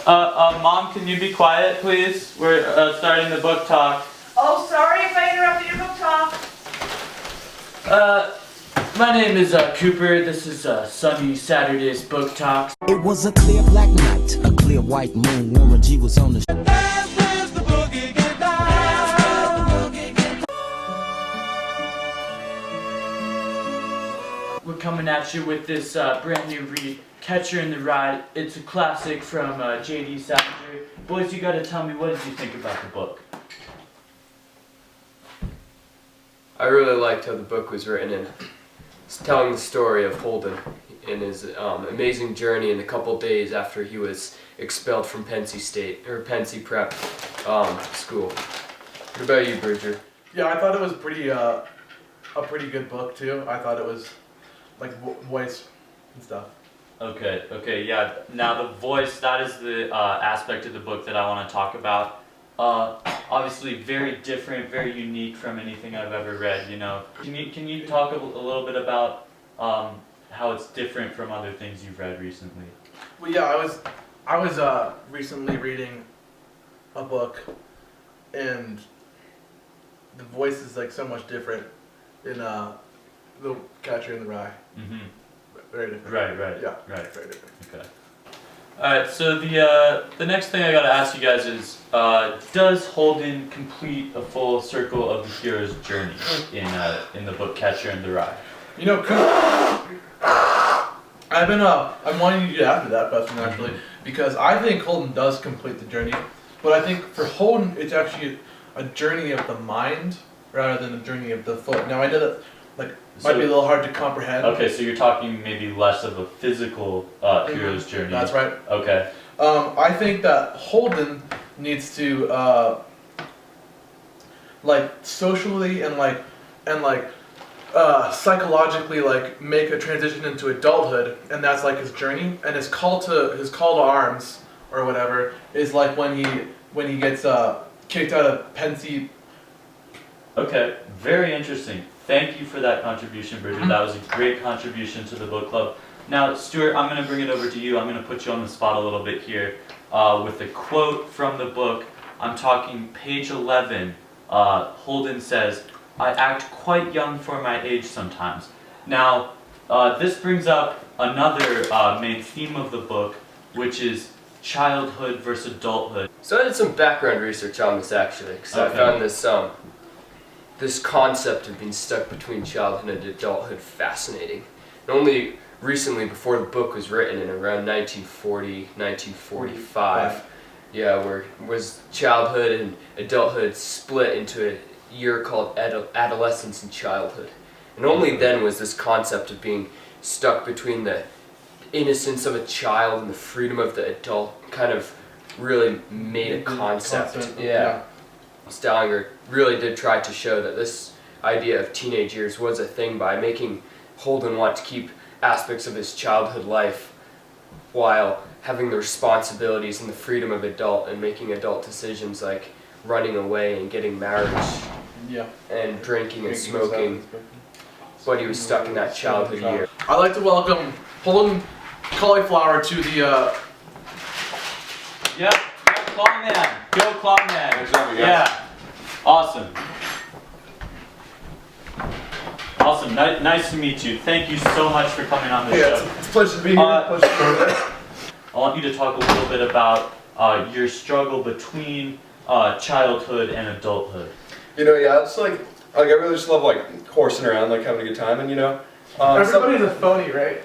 Mom, can you be quiet, please? We're starting the book talk. Oh, sorry if I interrupted your book talk. My name is Cooper. This is Sunny Saturday's book talk. It was a clear black night, a clear white moon. Warren G was on the We're coming at you with this brand new read, Catcher in the Rye. It's a classic from J.D. Salinger. Boys, you gotta tell me, what did you think about the book? I really liked how the book was written, and it's telling the story of Holden in his amazing journey in the couple days after he was expelled from Pennsy Prep school. What about you, Bridger? Yeah, I thought it was a pretty good book too. I thought it was like voice and stuff. Okay, yeah. Now the voice, that is the aspect of the book that I want to talk about. Obviously very different, very unique from anything I've ever read, you know. Can you talk a little bit about how it's different from other things you've read recently? Well, yeah, I was recently reading a book, and the voice is like so much different in the Catcher in the Rye. Mm-hmm. Very different. Right. Yeah. Right. Very different. Okay. Alright, so the next thing I gotta ask you guys is, does Holden complete a full circle of the hero's journey in the book Catcher in the Rye? You know, I'm wanting you to ask me that question actually, because I think Holden does complete the journey, but I think for Holden it's actually a journey of the mind rather than a journey of the foot. Now I know that might be a little hard to comprehend. Okay, so you're talking maybe less of a physical hero's journey. That's right. Okay. I think that Holden needs to socially and psychologically make a transition into adulthood, and that's like his journey. And his call to arms or whatever is like when he gets kicked out of Pennsy. Okay, very interesting. Thank you for that contribution, Bridget. That was a great contribution to the book club. Now, Stuart, I'm going to bring it over to you. I'm going to put you on the spot a little bit here with a quote from the book. I'm talking page 11. Holden says, "I act quite young for my age sometimes." Now, this brings up another main theme of the book, which is childhood versus adulthood. So I did some background research on this actually, because I found this concept of being stuck between childhood and adulthood fascinating. And only recently, before the book was written, in around 1940, 1945, where was childhood and adulthood split into a year called adolescence and childhood. And only then was this concept of being stuck between the innocence of a child and the freedom of the adult kind of really made a concept. Yeah. Salinger really did try to show that this idea of teenage years was a thing by making Holden want to keep aspects of his childhood life while having the responsibilities and the freedom of adult and making adult decisions like running away and getting married and drinking and smoking. But he was stuck in that childhood year. I'd like to welcome Holden Cauliflower to the Clawman! Go Clawman! Thanks for having me, guys. Yeah. Awesome. Awesome. Nice to meet you. Thank you so much for coming on the show. It's a pleasure to be here. I want you to talk a little bit about your struggle between childhood and adulthood. You know, yeah, it's like I really just love horsing around, having a good time, and Everybody's a phony, right?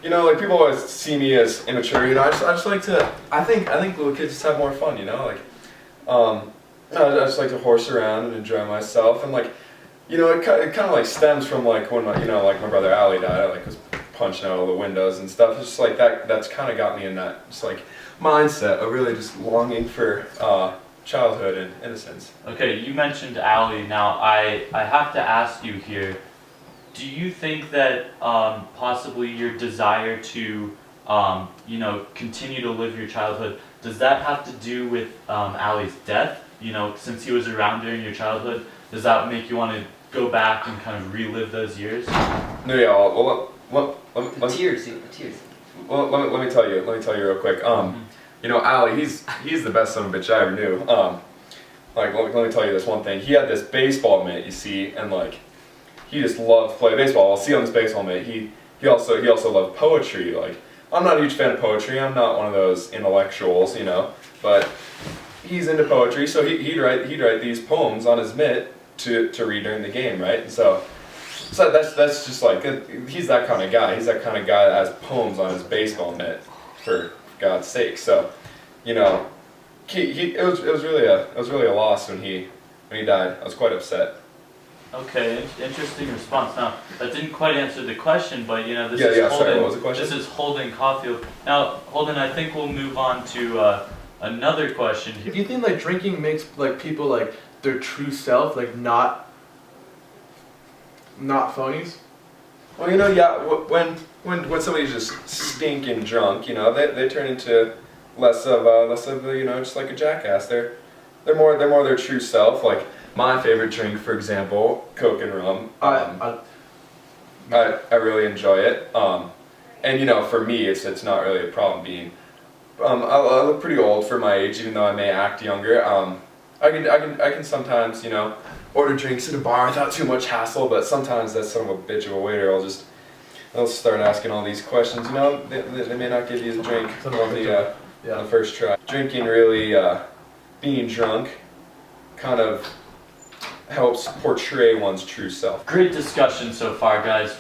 You know, people always see me as immature. You know, I just like to. I think little kids just have more fun. You know, I just like to horse around and enjoy myself, and it kind of stems from when my brother Ali died. I was punching out all the windows and stuff. It's just that's kind of got me in that just mindset of really just longing for childhood and innocence. Okay, you mentioned Ali. Now I have to ask you here. Do you think that possibly your desire to, continue to live your childhood, does that have to do with Ali's death? You know, since he was around during your childhood, does that make you want to go back and kind of relive those years? No, yeah. Well, The tears. Well, let me tell you real quick. You know, Allie, he's the best son of a bitch I ever knew. Like, let me tell you this one thing. He had this baseball mitt, you see, and like, he just loved to play baseball. I'll see on this baseball mitt. He also loved poetry. Like, I'm not a huge fan of poetry. I'm not one of those intellectuals, you know, but he's into poetry. So he'd write these poems on his mitt to read during the game, right? And so that's just like, he's that kind of guy. He's that kind of guy that has poems on his baseball mitt, for God's sake. So, you know, it was really a loss when he died. I was quite upset. Okay, interesting response. Now, that didn't quite answer the question, but you know, this Yeah, is Holden. sorry, what was the question? This is Holden Caulfield. Now, Holden, I think we'll move on to another question. Do you think like drinking makes like people like their true self, like not phonies? Well, you know, yeah. When somebody's just stinking drunk, you know, they turn into less of you know, just like a jackass. They're more their true self. Like my favorite drink, for example, Coke and rum. I really enjoy it. And you know, for me, it's not really a problem being. I look pretty old for my age, even though I may act younger. I can sometimes, you know, order drinks at a bar without too much hassle, but sometimes that son of a bitch of a waiter they'll start asking all these questions. You know, they may not give you a drink on the first try. Drinking really, being drunk, kind of helps portray one's true self. Great discussion so far, guys.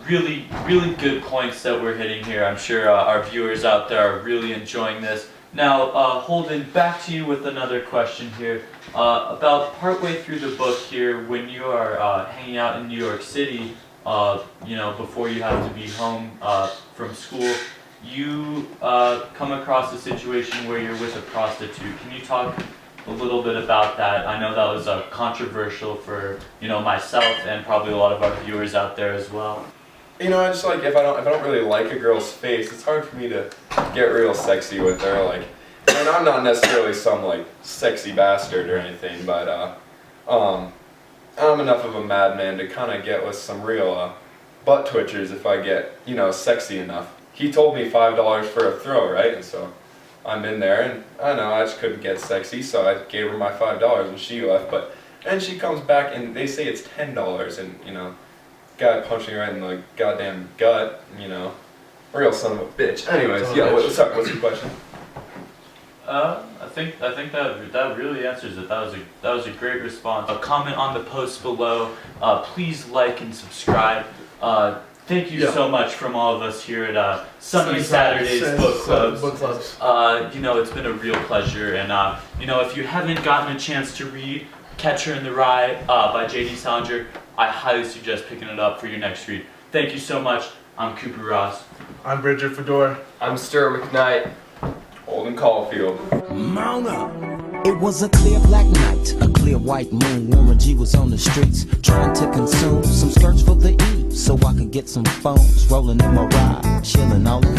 Really good points that we're hitting here. I'm sure our viewers out there are really enjoying this. Now, Holden, back to you with another question here. About partway through the book here, when you are hanging out in New York City, you know, before you have to be home from school, you come across a situation where you're with a prostitute. Can you talk a little bit about that? I know that was controversial for, you know, myself and probably a lot of our viewers out there as well. You know, I just like, if I don't really like a girl's face, it's hard for me to get real sexy with her. Like, and I'm not necessarily some like sexy bastard or anything, but I'm enough of a madman to kind of get with some real butt twitchers if I get, you know, sexy enough. He told me $5 for a throw, right? And so I'm in there, and I know I just couldn't get sexy, so I gave her my $5 and she left. And she comes back and they say it's $10, and you know, guy punched me right in the goddamn gut, you know, real son of a bitch. Anyways, yeah, what's your question? I think that really answers it. That was a great response. Comment on the post below. Please like and subscribe. Thank you so much from all of us here at Sunny Saturdays Book Clubs. You know, it's been a real pleasure, and you know, if you haven't gotten a chance to read Catcher in the Rye by J.D. Salinger, I highly suggest picking it up for your next read. Thank you so much. I'm Cooper Ross. I'm Bridget Fedor. I'm Stuart McKnight. Holden Caulfield. Mount up. It was a clear black night, a clear white moon. Warren G was on the streets, trying to consume some skirts for the E, so I could get some phones rolling in my ride, chilling all alone.